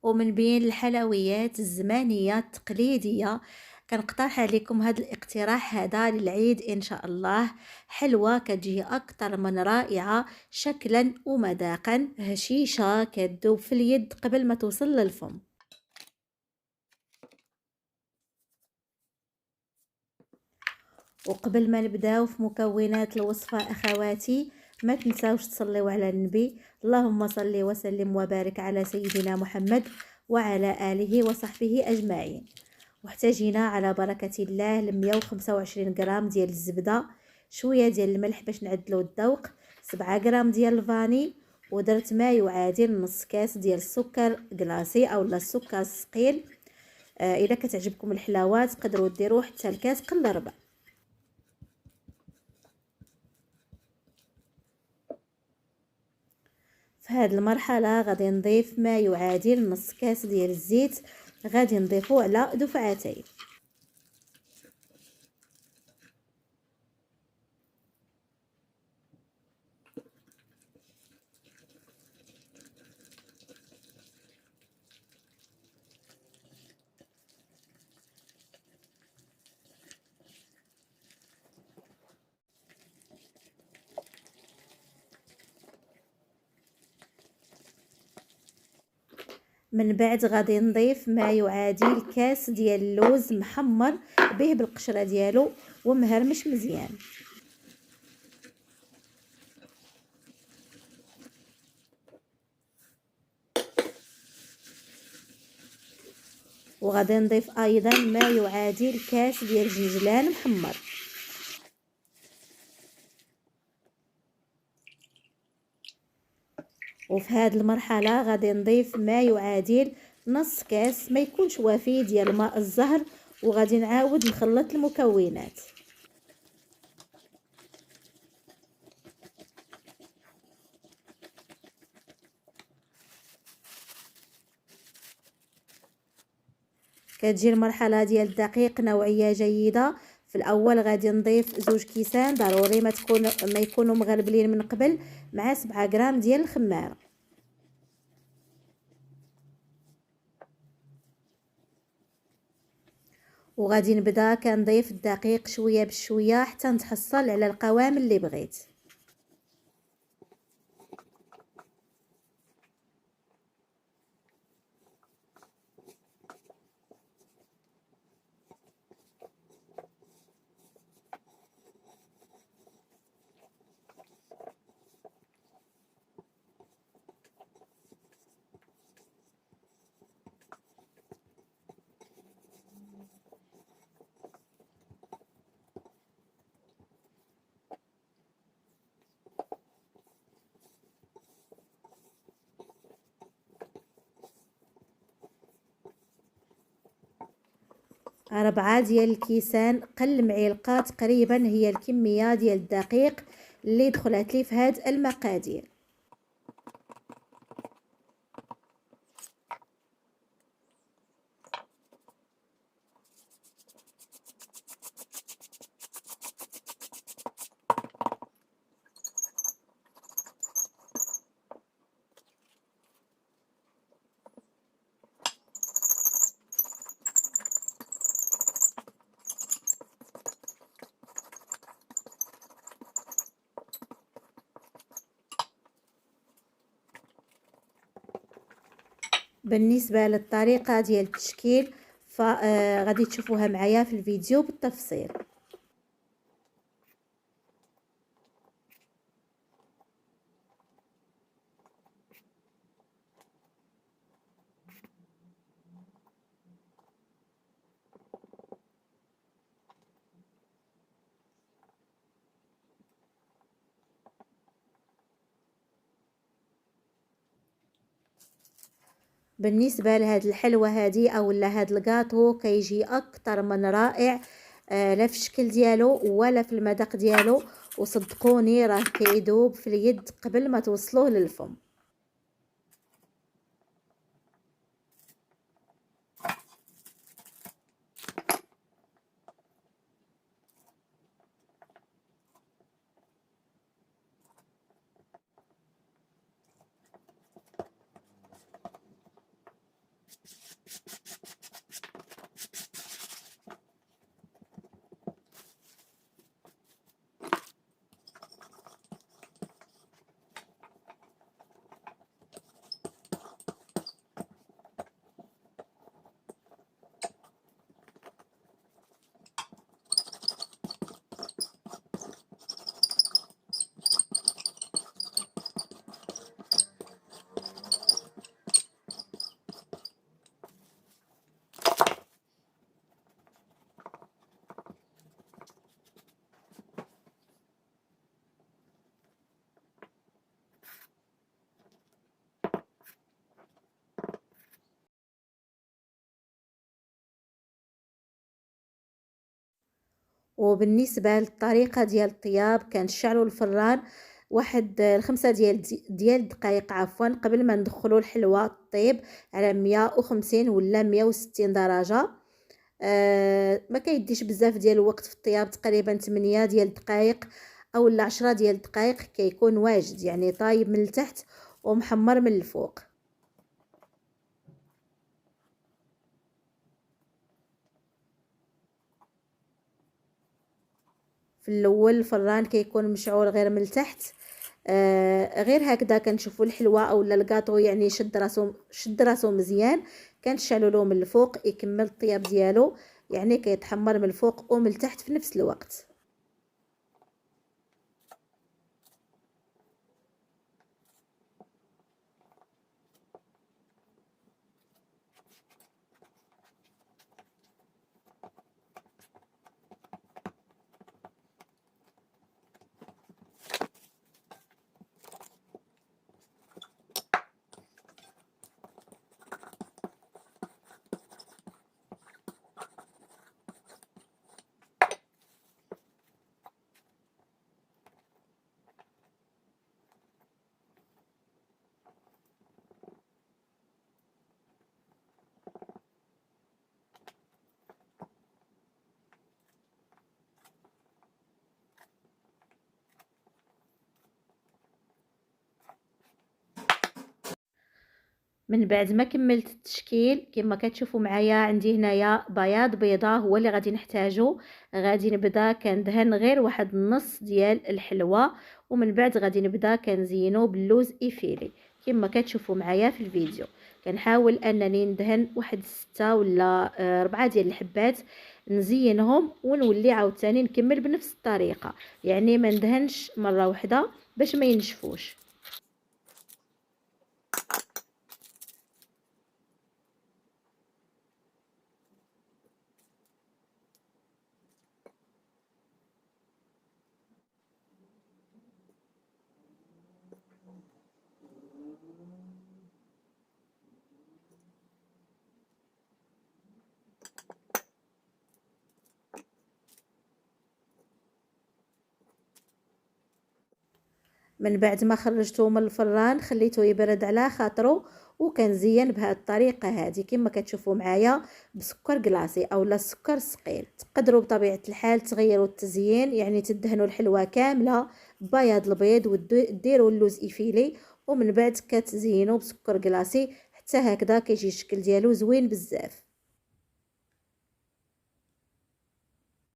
ومن بين الحلويات الزمانية التقليدية كنقترح عليكم هذا الاقتراح هذا للعيد ان شاء الله. حلوة كتجي اكثر من رائعة شكلا ومذاقا، هشيشة كتذوب في اليد قبل ما توصل للفم. وقبل ما نبداو في مكونات الوصفة اخواتي، ما تنساوش تصليو على النبي. اللهم صل وسلم وبارك على سيدنا محمد وعلى آله وصحبه أجمعين. واحتاجينا على بركة الله ل 125 غرام ديال الزبدة، شوية ديال الملح باش نعدلو الذوق، 7 غرام ديال الفاني، ودرت ما يعادل نص كاس ديال السكر كلاصي اولا السكر الثقيل. اذا كتعجبكم الحلاوه تقدروا ديروا حتى الكاس قل ربع. في هذه المرحله غادي نضيف ما يعادل نص كاس ديال الزيت، غادي نضيفوه على دفعتين. من بعد غادي نضيف ما يعادل كاس ديال اللوز محمر به بالقشره ديالو ومهرمش مزيان. وغادي نضيف ايضا ما يعادل كاس ديال الجنجلان محمر. وفي هذه المرحله غادي نضيف ما يعادل نص كاس، ما يكونش وافي، ديال ماء الزهر، وغادي نعاود نخلط المكونات. كتجي المرحله ديال الدقيق نوعيه جيده. في الاول غادي نضيف 2 كيسان، ضروري ما يكونوا مغربلين من قبل، مع 7 غرام ديال الخماره. وغادي نبدا كنضيف الدقيق شويه بشويه حتى نتحصل على القوام اللي بغيت. ربعة ديال الكيسان قل معلقه تقريبا هي الكميه ديال الدقيق اللي دخلت لي في هاد المقادير. بالنسبه للطريقه ديال التشكيل فغادي تشوفوها معايا في الفيديو بالتفصيل. بالنسبه لهاد الحلوه هذه او هاد الكاطو كيجي اكثر من رائع، لا في الشكل ديالو ولا في المذاق ديالو، وصدقوني راه كيذوب في اليد قبل ما توصلوه للفم. وبالنسبه للطريقه ديال الطياب، كنشعلوا الفران واحد 5 ديال الدقائق عفوا قبل ما ندخلوا الحلوى طيب على 150 ولا 160 درجه. ما كيديش بزاف ديال الوقت في الطياب، تقريبا 8 ديال الدقائق او لا 10 ديال الدقائق كيكون واجد، يعني طايب من التحت ومحمر من الفوق. في الاول الفران كيكون مشعول غير من التحت، غير هكذا كنشوفوا الحلوى اولا الكاطو يعني شد راسو مزيان، كنشعلوا له من الفوق يكمل الطياب ديالو، يعني كيتحمر من الفوق ومن التحت في نفس الوقت. من بعد ما كملت التشكيل كما كتشوفوا معايا، عندي هنايا بياض بيضه هو اللي غادي نحتاجو. غادي نبدا كندهن غير واحد النص ديال الحلوى، ومن بعد غادي نبدا كنزينو باللوز ايفيلي كما كتشوفوا معايا في الفيديو. كنحاول انني ندهن واحد 6 ولا 4 ديال الحبات، نزينهم ونولي عاوتاني نكمل بنفس الطريقه، يعني ما ندهنش مره واحده باش ما ينشفوش. من بعد ما خرجته من الفران خليته يبرد على خاطره، وكنزين بهذه الطريقه هذه كما كتشوفوا معايا بسكر كلاصي اولا السكر الثقيل. تقدروا بطبيعه الحال تغيروا التزيين، يعني تدهنوا الحلوى كامله بياض البيض وديروا اللوز ايفيلي، ومن بعد كتزينوا بسكر كلاصي حتى هكذا كيجي الشكل ديالو زوين بزاف.